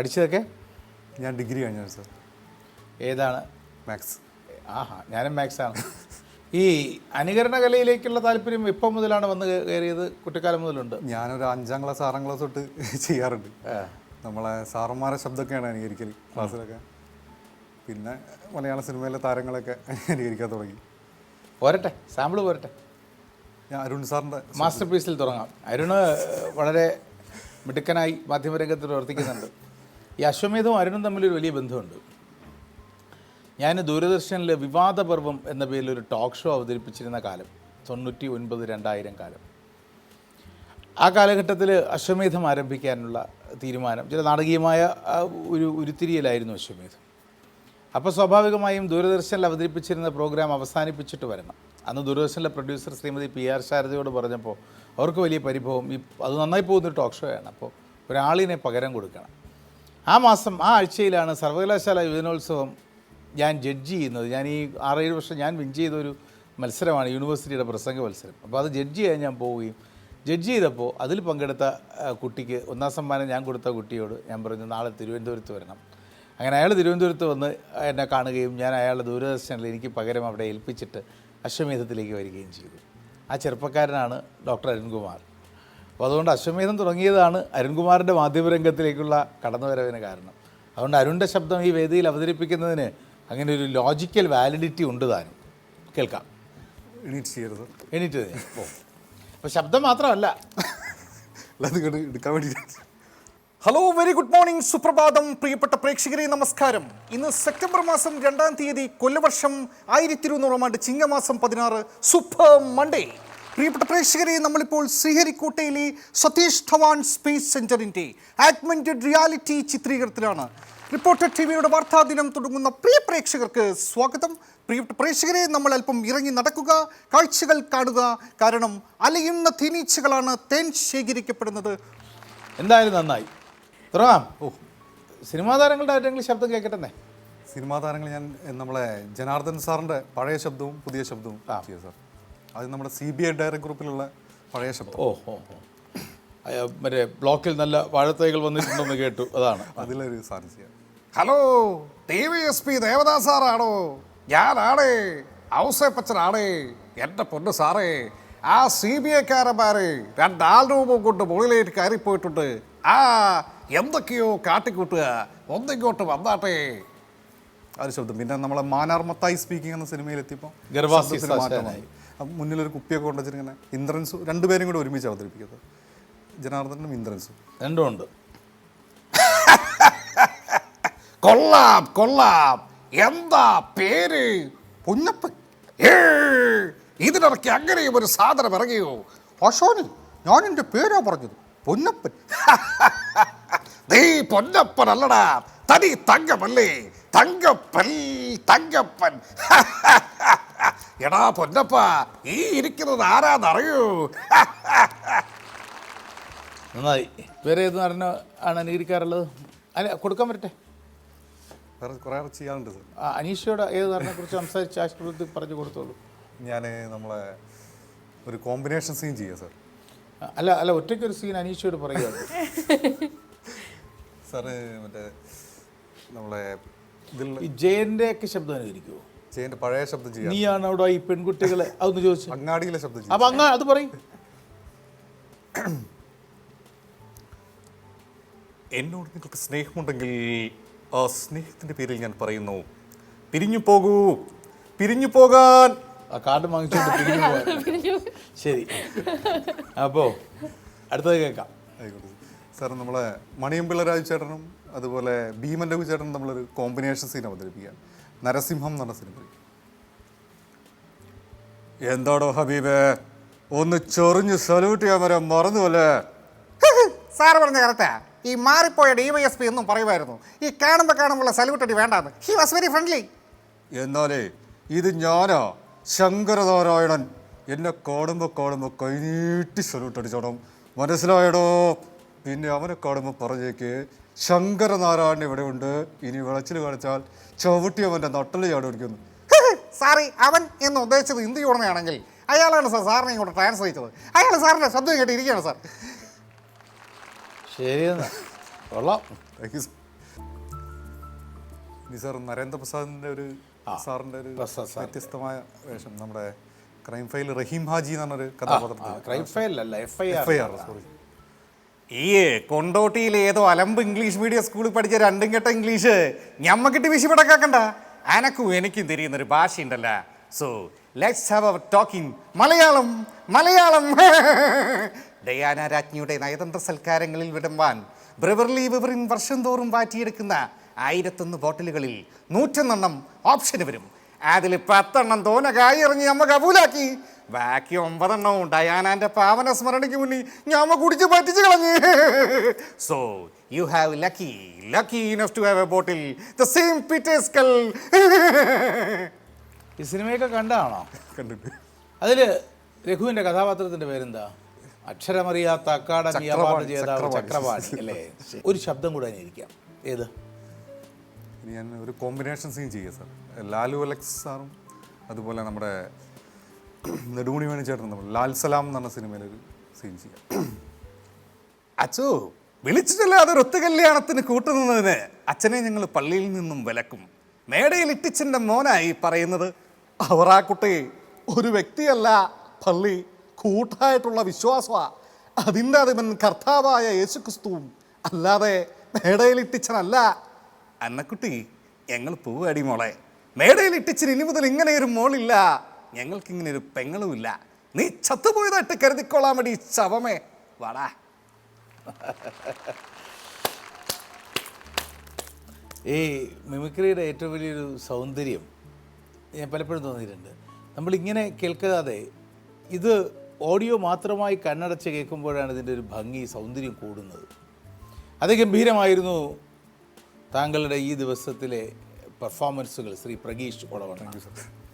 പഠിച്ചതൊക്കെ? ഞാൻ ഡിഗ്രി കഴിഞ്ഞു സാർ. ഏതാണ്? മാത്സ്. ആഹാ, ഞാനും മാത്സാണ്. ഈ അനുകരണ കലയിലേക്കുള്ള താല്പര്യം ഇപ്പം മുതലാണ് വന്ന് കയറിയത്? കുട്ടിക്കാലം മുതലുണ്ട്? ഞാനൊരു 5ാം ക്ലാസ് 6ാം ക്ലാസ് തൊട്ട് ചെയ്യാറുണ്ട്. നമ്മളെ സാറന്മാരെ ശബ്ദമൊക്കെയാണ് അനുകരിക്കൽ ക്ലാസ്സിലൊക്കെ. പിന്നെ മലയാള സിനിമയിലെ താരങ്ങളൊക്കെ അനുകരിക്കാൻ തുടങ്ങി. പോരട്ടെ, സാമ്പിൾ പോരട്ടെ. ഞാൻ അരുൺ സാറിൻ്റെ മാസ്റ്റർ പീസിൽ തുടങ്ങാം. അരുണ് വളരെ മിടുക്കനായി മാധ്യമരംഗത്ത് പ്രവർത്തിക്കുന്നുണ്ട്. ഈ അശ്വമേധവും അരുണും തമ്മിലൊരു വലിയ ബന്ധമുണ്ട്. ഞാൻ ദൂരദർശനിൽ വിവാദപർവം എന്ന പേരിൽ ഒരു ടോക്ക് ഷോ അവതരിപ്പിച്ചിരുന്ന കാലം 99-2000 കാലം. ആ കാലഘട്ടത്തിൽ അശ്വമേധം ആരംഭിക്കാനുള്ള തീരുമാനം ചില നാടകീയമായ ഒരു ഉരുത്തിരിയലായിരുന്നു അശ്വമേധം. അപ്പോൾ സ്വാഭാവികമായും ദൂരദർശനിൽ അവതരിപ്പിച്ചിരുന്ന പ്രോഗ്രാം അവസാനിപ്പിച്ചിട്ട് വരണം. അന്ന് ദൂരദർശനിലെ പ്രൊഡ്യൂസർ ശ്രീമതി PR ശാരദയോട് പറഞ്ഞപ്പോൾ അവർക്ക് വലിയ പരിഭവം. അത് നന്നായി പോകുന്നൊരു ടോക്ക് ഷോ ആണ്, അപ്പോൾ ഒരാളിനെ പകരം കൊടുക്കണം. ആ ആഴ്ചയിലാണ് സർവകലാശാല യുവജനോത്സവം ഞാൻ ജഡ്ജ് ചെയ്യുന്നത്. ഞാൻ ഈ 6-7 വർഷം ഞാൻ വിൻ ചെയ്തൊരു മത്സരമാണ് യൂണിവേഴ്സിറ്റിയുടെ പ്രസംഗ മത്സരം. അപ്പോൾ അത് ജഡ്ജ് ചെയ്യാൻ ഞാൻ പോവുകയും ജഡ്ജ് ചെയ്തപ്പോൾ അതിൽ പങ്കെടുത്ത കുട്ടിക്ക് 1ാം സമ്മാനം ഞാൻ കൊടുത്ത കുട്ടിയോട് ഞാൻ പറഞ്ഞു, നാളെ തിരുവനന്തപുരത്ത് വരണം. അങ്ങനെ അയാൾ തിരുവനന്തപുരത്ത് വന്ന് എന്നെ കാണുകയും ഞാൻ അയാളുടെ ദൂരദർശനിൽ എനിക്ക് പകരം അവിടെ ഏൽപ്പിച്ചിട്ട് അശ്വമേധത്തിലേക്ക് വരികയും ചെയ്തു. ആ ചെറുപ്പക്കാരനാണ് ഡോക്ടർ അരുൺകുമാർ. അപ്പോൾ അതുകൊണ്ട് അശ്വമേധം തുടങ്ങിയതാണ് അരുൺകുമാറിൻ്റെ മാധ്യമരംഗത്തിലേക്കുള്ള കടന്നുവരവിന് കാരണം. അതുകൊണ്ട് അരുണിൻ്റെ ശബ്ദം ഈ വേദിയിൽ അവതരിപ്പിക്കുന്നതിന് അങ്ങനെ ഒരു ലോജിക്കൽ വാലിഡിറ്റി ഉണ്ട് താനും. കേൾക്കാം. എണീറ്റ് ഓ, അപ്പോൾ ശബ്ദം മാത്രമല്ല എടുക്കാൻ വേണ്ടി. ഹലോ, വെരി ഗുഡ് മോർണിംഗ്, സുപ്രഭാതം പ്രിയപ്പെട്ട പ്രേക്ഷകരെ, നമസ്കാരം. ഇന്ന് സെപ്റ്റംബർ മാസം 2-ാം തീയതി, കൊല്ലവർഷം 1200 ആണ്ട്, ചിങ്ങമാസം 16, സൂപ്പർ മൺഡേ. പ്രിയപ്പെട്ട പ്രേക്ഷകരെ, നമ്മളിപ്പോൾ ശ്രീഹരിക്കോട്ടയിലെ സതീഷ് ധവാൻ സ്പേസ് സെന്ററിൻ്റെ ആഗ്മെന്റഡ് റിയാലിറ്റി ചിത്രീകരണത്തിലാണ്. റിപ്പോർട്ടർ TVയുടെ വാർത്താ ദിനം തുടങ്ങുന്ന പ്രിയ പ്രേക്ഷകർക്ക് സ്വാഗതം. പ്രിയപ്പെട്ട പ്രേക്ഷകരെ, നമ്മൾ അല്പം ഇറങ്ങി നടക്കുക, കാഴ്ചകൾ കാണുക. കാരണം അലയുന്ന തേനീച്ചകളാണ് തേൻ ശേഖരിക്കപ്പെടുന്നത്. എന്തായാലും നന്നായി. തുടങ്ങാം. സിനിമാ താരങ്ങളുടെ ആരെങ്കിലും ശബ്ദം കേൾക്കട്ടെ. സിനിമാ താരങ്ങൾ ഞാൻ നമ്മളെ ജനാർദ്ദൻ സാറിൻ്റെ പഴയ ശബ്ദവും പുതിയ ശബ്ദവും ചെയ്തു സാർ. അത് നമ്മുടെ CBI ഡയറക്ട് ഗ്രൂപ്പിലുള്ള പഴയ ശബ്ദം. മറ്റേ ബ്ലോക്കിൽ നല്ല വാഴത്തൈകൾ വന്നിട്ടുണ്ടെന്ന് കേട്ടു, അതാണ്. അതിലൊരു സാധനം ചെയ്യാം. ഹലോ, DYSP ദേവദാസ് സാറാണോ? ഞാനാണേ, ഔസേപ്പച്ചനാണേ. എൻ്റെ പൊന്ന് സാറേ, ആ CBI-ക്കാരന്മാരെ 2 രൂപം കൊണ്ട് മുകളിലേക്ക് കയറിപ്പോയിട്ടുണ്ട്. എന്തൊക്കെയോ കാട്ടിക്കൂട്ടുക, ഒന്നിങ്ങോട്ട് വന്നാട്ടെ. ഒരു ശബ്ദം. പിന്നെ നമ്മളെ മാനാർമത്തായി സ്പീക്കിംഗ് എന്ന സിനിമയിലെത്തിയപ്പോൾ മാറ്റമായി. മുന്നിലൊരു കുപ്പിയൊക്കെ കൊണ്ടുവച്ചിട്ട് ഇങ്ങനെ ഇന്ദ്രൻസും 2 പേരും കൂടെ ഒരുമിച്ച് അവതരിപ്പിക്കുന്നത്. ജനാർദ്ദനും ഇന്ദ്രൻസും രണ്ടും ഉണ്ട്. കൊള്ളാം കൊള്ളാം. എന്താ പേര്? പൊന്നപ്പൻ. ഇതിനിടയ്ക്ക് അങ്ങനെയും ഒരു സാധനം ഇറങ്ങിയോ? അശോനി, ഞാൻ എൻ്റെ പേരാ പറഞ്ഞത്, പൊന്നപ്പൻ. നീ പൊന്നപ്പൻ അല്ലടാ, തനി തങ്കമല്ലേ? തങ്കപ്പൻ. എടാ പൊന്നപ്പ, ഈ ഇരിക്കുന്നത് ആരാന്നറിയൂ? നന്നായി. വേറെ ഏത് നടന ആണ് അനുകരിക്കാറുള്ളത്? കൊടുക്കാൻ പറ്റട്ടെ. വേറെ കുറേ ചെയ്യാറുണ്ട് സാർ. അനീഷയോട് ഏത് നടനെ കുറിച്ച് സംസാരിച്ച് ആശുപത്രി പറഞ്ഞു കൊടുത്തോളൂ. ഞാൻ നമ്മളെ ഒരു കോമ്പിനേഷൻ സീൻ ചെയ്യാം സാർ. അല്ല ഒറ്റയ്ക്കൊരു സീൻ അനീഷയോട് പറയുക സാറ്. മറ്റേ നമ്മളെ ഇതിൽ ജയന്റെ ഒക്കെ ശബ്ദം അനുകരിക്കുമോ? ജയന്റെ പഴയ ശബ്ദം ചെയ്യാം. നീയാണ് അവിടെ ഈ പെൺകുട്ടികളെ അതൊന്ന് ചോദിച്ചു. അങ്ങാടിയിലെ ശബ്ദം ചെയ്യാം. അപ്പൊ അത് പറയും. എന്നോട് നിങ്ങൾക്ക് സ്നേഹമുണ്ടെങ്കിൽ ആ സ്നേഹത്തിൻ്റെ പേരിൽ ഞാൻ പറയുന്നു, പിരിഞ്ഞു പോകൂ, പിരിഞ്ഞു പോകാൻ. ആ കാർഡ് വാങ്ങിച്ചോണ്ട് പിരിഞ്ഞു പോകാൻ. ശരി, അപ്പോൾ അടുത്തത് കേൾക്കാം. ആയിക്കോട്ടെ സാർ. നമ്മളെ മണിയമ്പിള്ള രാജു ചേട്ടനും അതുപോലെ ഭീമൻ രഘു ചേട്ടനും നമ്മളൊരു കോമ്പിനേഷൻ സീൻ അവതരിപ്പിക്കുക. നരസിംഹം എന്ന് പറഞ്ഞ സിനിമ. എന്താടോ ഹബീബേ, ഒന്ന് ചൊറിഞ്ഞ് സല്യൂട്ട് ചെയ്യാൻ വരാൻ മറന്നുവല്ലേ? സാറ് പറഞ്ഞ കറക്റ്റാ. ഈ മാറിപ്പോയ DYSP എന്നും പറയുമായിരുന്നു, ഈ കാണുമ്പോൾ സല്യൂട്ട് അടി വേണ്ടാന്ന്. He was very friendly. എന്നാലേ ഇത് ഞാനാ, ശങ്കരനാരായണൻ. എന്നെ കാണുമ്പോൾ കൈനീട്ടി സല്യൂട്ട് അടിച്ചോണം, മനസ്സിലായടോ? പിന്നെ അവനെ കാണുമ്പോൾ പറഞ്ഞേക്ക്, ശങ്കരനാരായണൻ ഇവിടെ ഉണ്ട്, ഇനി വിളച്ചിൽ കാണിച്ചാൽ ചവിട്ടി അവൻ്റെ നട്ടല് ചാടി പിടിക്കുന്നു. സാറി, അവൻ എന്ന് ഉദ്ദേശിച്ചത് ഹിന്ദി ഉടനെയാണെങ്കിൽ അയാളാണ് സാർ സാറിനെ ഇങ്ങോട്ട് ട്രാൻസ്ലേറ്റ് ചെയ്തത്. അയാൾ സാറിൻ്റെ ശബ്ദം കേട്ട് ഇരിക്കുകയാണ് സാർ. ശരി, കൊള്ളാം. Thank you sir. ഇനി സാർ നരേന്ദ്രപ്രസാദിൻ്റെ ഒരു സാറിൻ്റെ ഒരു പ്രസാദ് സാർ. വ്യത്യസ്തമായ വേഷം, നമ്മുടെ ക്രൈം ഫയൽ റഹീം ഹാജി എന്ന് പറഞ്ഞൊരു കഥാപാത്രത്തിൽ ക്രൈം ഫയലല്ല FIR. FIR, sorry. ഈ കൊണ്ടോട്ടിയിൽ ഏതോ അലമ്പ് ഇംഗ്ലീഷ് മീഡിയം സ്കൂളിൽ പഠിച്ച രണ്ടും കെട്ട ഇംഗ്ലീഷ് ഞമ്മക്കിട്ട് വിശിപടക്കാക്കണ്ട. അനക്കും എനിക്കും തിരിയുന്നൊരു ഭാഷയുണ്ടല്ല. So let's have our talking Malayalam. Malayalam Diana രാജ്ഞിയുടെ നയതന്ത്ര സൽക്കാരങ്ങളിൽ വിടുവാൻ ബ്രെവർലി വിവറിൻ വർഷം തോറും മാറ്റിയെടുക്കുന്ന 1001 ബോട്ടിലുകളിൽ 101 ഓപ്ഷന് വരും. അതിൽ 10 തോന കായി ഇറങ്ങി നമ്മ കബൂലാക്കി. ബാക്കി 9 ഡയാനാന്റെ പാവന സ്മരണയ്ക്ക് മുന്നിൽ ഞമ്മ കുടിച്ച് പറ്റിച്ച് കളഞ്ഞ്. So you have lucky enough to have a bottle the same Peter's കൽ. ഈ സിനിമയൊക്കെ കണ്ടാണോ? കണ്ടിട്ട് അതിൽ രഘുവിൻ്റെ കഥാപാത്രത്തിൻ്റെ പേരെന്താ? അക്ഷരമറിയാത്ത അക്കാഡമി അവാർഡ് ജേതാവ് ചക്രവാണി അല്ലേ? ഒരു ശബ്ദം കൂടെ അനുകരിക്കാം. ഏത്? ഇനി ഞാൻ ഒരു കോമ്പിനേഷൻ സീൻ ചെയ്യാം സാർ. ലാലു അലക്സ് സാറും അതുപോലെ നമ്മുടെ നെടുമുടി വേണു ചേട്ടൻ ലാൽ സലാം എന്ന് പറഞ്ഞ സിനിമയിലൊരു സീൻ ചെയ്യാം. അച്ചോ വിളിച്ചിട്ടല്ല അതൊരു ഒത്തു കല്യാണത്തിന് കൂട്ടുനിന്നതിന് അച്ഛനെ ഞങ്ങൾ പള്ളിയിൽ നിന്നും വിലക്കും. മേടയിൽ ഇട്ടിച്ചൻ്റെ മോനായി പറയുന്നത് അവർ ആ കുട്ടി ഒരു വ്യക്തിയല്ല, പള്ളി കൂട്ടായിട്ടുള്ള വിശ്വാസമാണ്. അതിൻ്റെ അതിവൻ കർത്താവായ യേശുക്രിസ്തുവും അല്ലാതെ മേടയിൽ ഇട്ടിച്ചനല്ല. അന്നക്കുട്ടി ഞങ്ങൾ പൂവടി മോളെ. മേടയിൽ ഇട്ടിച്ചന് ഇനി മുതൽ ഇങ്ങനെ ഒരു മോളില്ല, ഞങ്ങൾക്കിങ്ങനെ ഒരു പെങ്ങളുമില്ല. നീ ചത്തുപോയതായിട്ട് കരുതിക്കൊള്ളാൻ വേണ്ടി ശവമേ വാടാ. ഈ മിമിക്രിയുടെ ഏറ്റവും വലിയൊരു സൗന്ദര്യം ഞാൻ പലപ്പോഴും തോന്നിയിട്ടുണ്ട്. നമ്മളിങ്ങനെ കേൾക്കാതെ ഇത് ഓഡിയോ മാത്രമായി കണ്ണടച്ച് കേൾക്കുമ്പോഴാണ് ഇതിൻ്റെ ഒരു ഭംഗി സൗന്ദര്യം കൂടുന്നത്. അതിഗംഭീരമായിരുന്നു താങ്കളുടെ ഈ ദിവസത്തിലെ പെർഫോമൻസുകൾ ശ്രീ പ്രഗീഷ് ഒളവണ്ണ.